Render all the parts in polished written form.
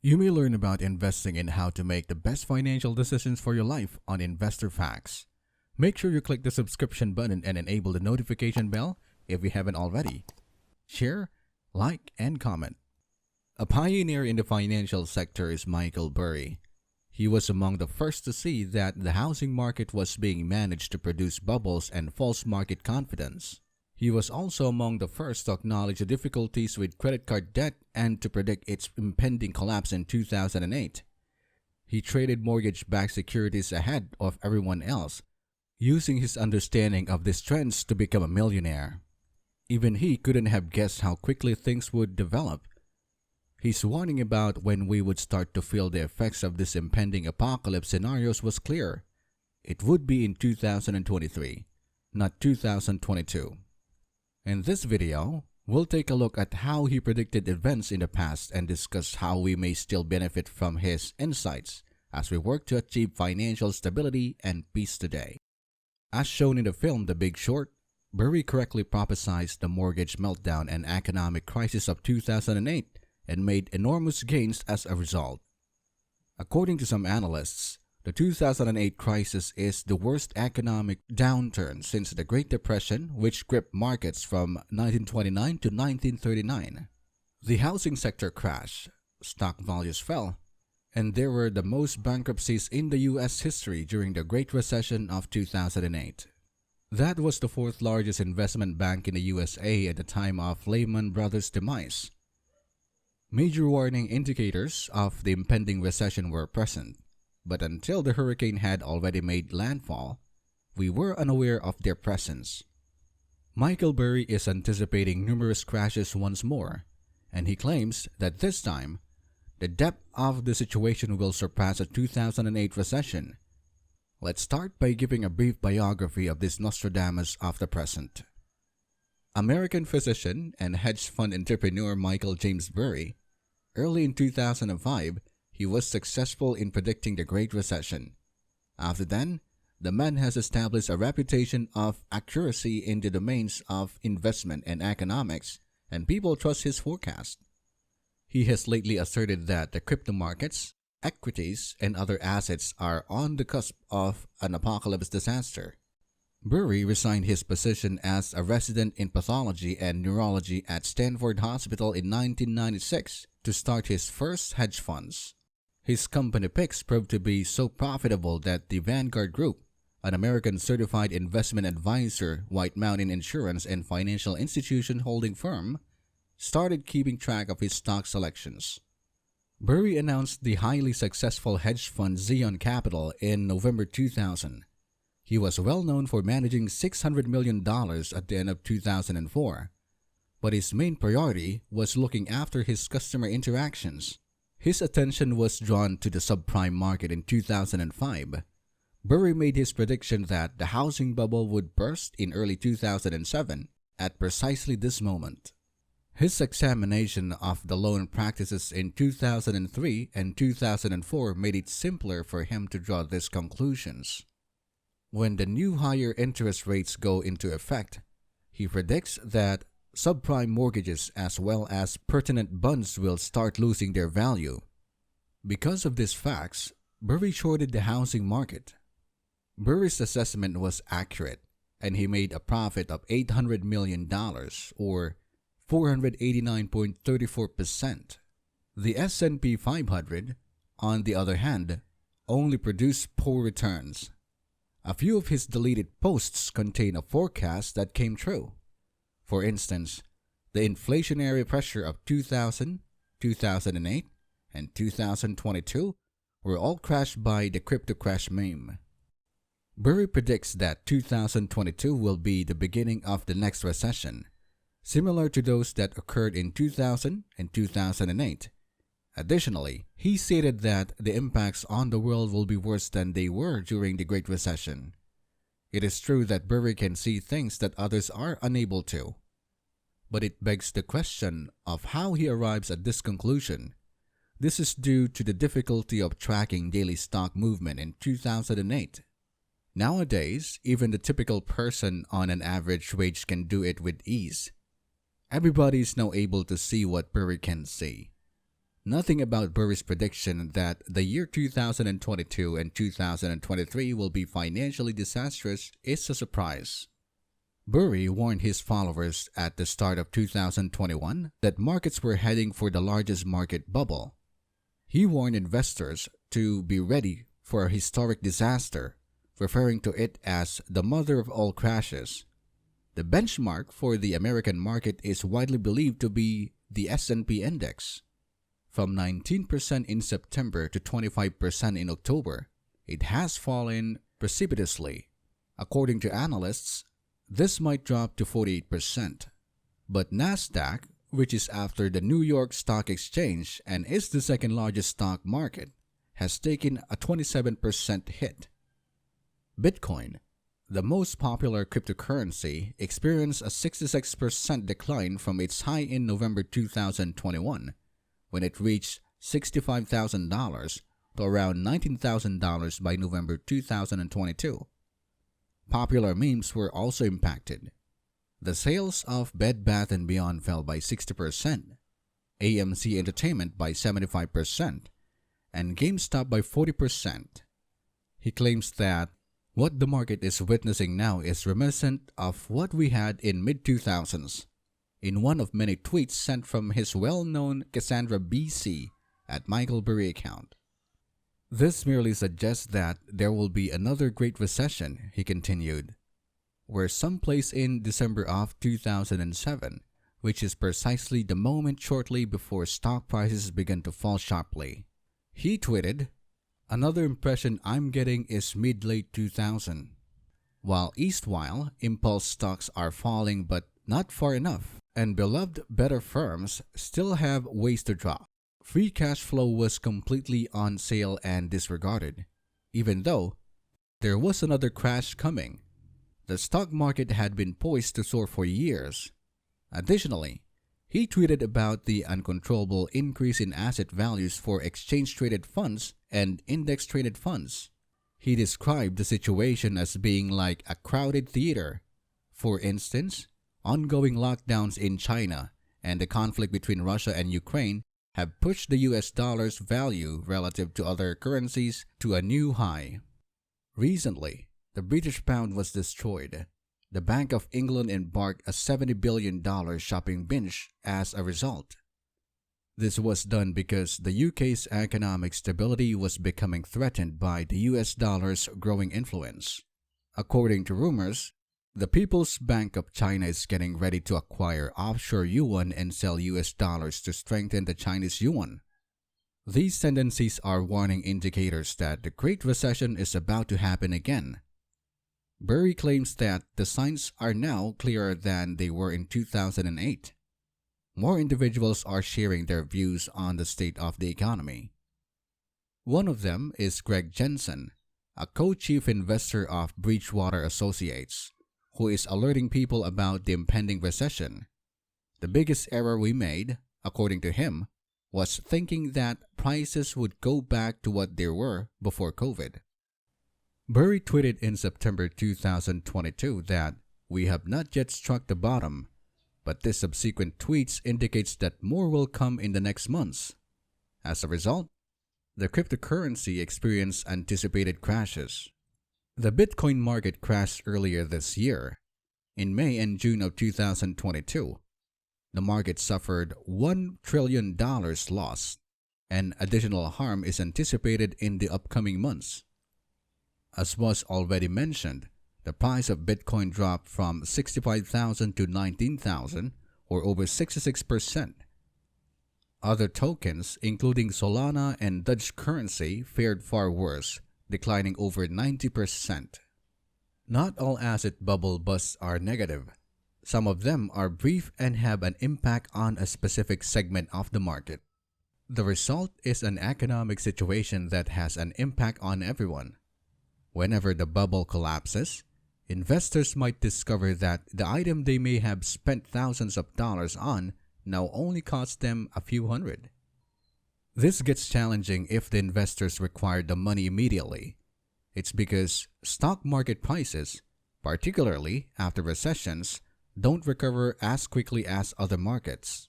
You may learn about investing and how to make the best financial decisions for your life on Investor Facts. Make sure you click the subscription button and enable the notification bell if you haven't already. Share, like, and comment. A pioneer in the financial sector is Michael Burry. He was among the first to see that the housing market was being managed to produce bubbles and false market confidence. He was also among the first to acknowledge the difficulties with credit card debt and to predict its impending collapse in 2008. He traded mortgage-backed securities ahead of everyone else, using his understanding of these trends to become a millionaire. Even he couldn't have guessed how quickly things would develop. His warning about when we would start to feel the effects of this impending apocalypse scenarios was clear. It would be in 2023, not 2022. In this video, we'll take a look at how he predicted events in the past and discuss how we may still benefit from his insights as we work to achieve financial stability and peace today. As shown in the film The Big Short, Burry correctly prophesied the mortgage meltdown and economic crisis of 2008 and made enormous gains as a result. According to some analysts, the 2008 crisis is the worst economic downturn since the Great Depression, which gripped markets from 1929 to 1939. The housing sector crashed, stock values fell, and there were the most bankruptcies in the U.S. history during the Great Recession of 2008. That was the fourth largest investment bank in the USA at the time of Lehman Brothers' demise. Major warning indicators of the impending recession were present, but until the hurricane had already made landfall, we were unaware of their presence. Michael Burry is anticipating numerous crashes once more, and he claims that this time, the depth of the situation will surpass a 2008 recession. Let's start by giving a brief biography of this Nostradamus of the present. American physician and hedge fund entrepreneur Michael James Burry. Early in 2005, he was successful in predicting the Great Recession. After then, the man has established a reputation of accuracy in the domains of investment and economics, and people trust his forecast. He has lately asserted that the crypto markets, equities, and other assets are on the cusp of an apocalypse disaster. Burry resigned his position as a resident in pathology and neurology at Stanford Hospital in 1996 to start his first hedge funds. His company picks proved to be so profitable that the Vanguard Group, an American certified investment advisor, White Mountain Insurance and financial institution holding firm, started keeping track of his stock selections. Burry announced the highly successful hedge fund Zion Capital in November 2000. He was well known for managing $600 million at the end of 2004, but his main priority was looking after his customer interactions. His attention was drawn to the subprime market in 2005. Burry made his prediction that the housing bubble would burst in early 2007 at precisely this moment. His examination of the loan practices in 2003 and 2004 made it simpler for him to draw these conclusions. When the new higher interest rates go into effect, he predicts that subprime mortgages as well as pertinent bonds will start losing their value. Because of these facts, Burry shorted the housing market. Burry's assessment was accurate, and he made a profit of $800 million or 489.34%. The S&P 500, on the other hand, only produced poor returns. A few of his deleted posts contain a forecast that came true. For instance, the inflationary pressure of 2000, 2008, and 2022 were all crashed by the crypto crash meme. Burry predicts that 2022 will be the beginning of the next recession, similar to those that occurred in 2000 and 2008. Additionally, he stated that the impacts on the world will be worse than they were during the Great Recession. It is true that Burry can see things that others are unable to, but it begs the question of how he arrives at this conclusion. This is due to the difficulty of tracking daily stock movement in 2008. Nowadays, even the typical person on an average wage can do it with ease. Everybody is now able to see what Burry can see. Nothing about Burry's prediction that the year 2022 and 2023 will be financially disastrous is a surprise. Burry warned his followers at the start of 2021 that markets were heading for the largest market bubble. He warned investors to be ready for a historic disaster, referring to it as the mother of all crashes. The benchmark for the American market is widely believed to be the S&P index. From 19% in September to 25% in October, it has fallen precipitously. According to analysts, this might drop to 48%. But Nasdaq, which is after the New York Stock Exchange and is the second largest stock market, has taken a 27% hit. Bitcoin, the most popular cryptocurrency, experienced a 66% decline from its high in November 2021, when it reached $65,000 to around $19,000 by November 2022. Popular memes were also impacted. The sales of Bed Bath & Beyond fell by 60%, AMC Entertainment by 75%, and GameStop by 40%. He claims that what the market is witnessing now is reminiscent of what we had in mid-2000s, in one of many tweets sent from his well-known Cassandra BC at Michael Burry account. This merely suggests that there will be another Great Recession, he continued. We're someplace in December of 2007, which is precisely the moment shortly before stock prices began to fall sharply. He tweeted, "Another impression I'm getting is mid-late 2000. While erstwhile impulse stocks are falling but not far enough, and beloved better firms still have ways to drop. Free cash flow was completely on sale and disregarded, even though there was another crash coming. The stock market had been poised to soar for years." Additionally, he tweeted about the uncontrollable increase in asset values for exchange-traded funds and index-traded funds. He described the situation as being like a crowded theater. For instance, ongoing lockdowns in China and the conflict between Russia and Ukraine have pushed the US dollar's value relative to other currencies to a new high. Recently, the British pound was destroyed. The Bank of England embarked a $70 billion shopping binge as a result. This was done because the UK's economic stability was becoming threatened by the US dollar's growing influence. According to rumors, the People's Bank of China is getting ready to acquire offshore yuan and sell US dollars to strengthen the Chinese yuan. These tendencies are warning indicators that the Great Recession is about to happen again. Burry claims that the signs are now clearer than they were in 2008. More individuals are sharing their views on the state of the economy. One of them is Greg Jensen, a co-chief investor of Bridgewater Associates, who is alerting people about the impending recession. The biggest error we made, according to him, was thinking that prices would go back to what they were before COVID. Burry tweeted in September 2022 that we have not yet struck the bottom, but this subsequent tweets indicates that more will come in the next months. As a result, the cryptocurrency experienced anticipated crashes. The Bitcoin market crashed earlier this year. In May and June of 2022, the market suffered $1 trillion loss, and additional harm is anticipated in the upcoming months. As was already mentioned, the price of Bitcoin dropped from $65,000 to $19,000, or over 66%. Other tokens, including Solana and Dutch currency, fared far worse, declining over 90%. Not all asset bubble busts are negative. Some of them are brief and have an impact on a specific segment of the market. The result is an economic situation that has an impact on everyone. Whenever the bubble collapses, investors might discover that the item they may have spent thousands of dollars on now only costs them a few hundred. This gets challenging if the investors require the money immediately. It's because stock market prices, particularly after recessions, don't recover as quickly as other markets.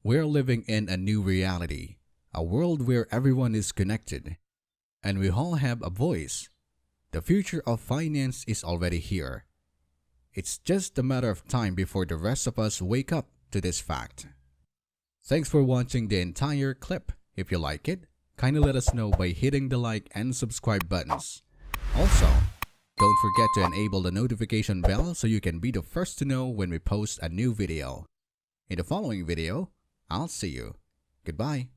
We're living in a new reality, a world where everyone is connected, and we all have a voice. The future of finance is already here. It's just a matter of time before the rest of us wake up to this fact. Thanks for watching the entire clip. If you like it, kindly let us know by hitting the like and subscribe buttons. Also, don't forget to enable the notification bell so you can be the first to know when we post a new video. In the following video, I'll see you. Goodbye.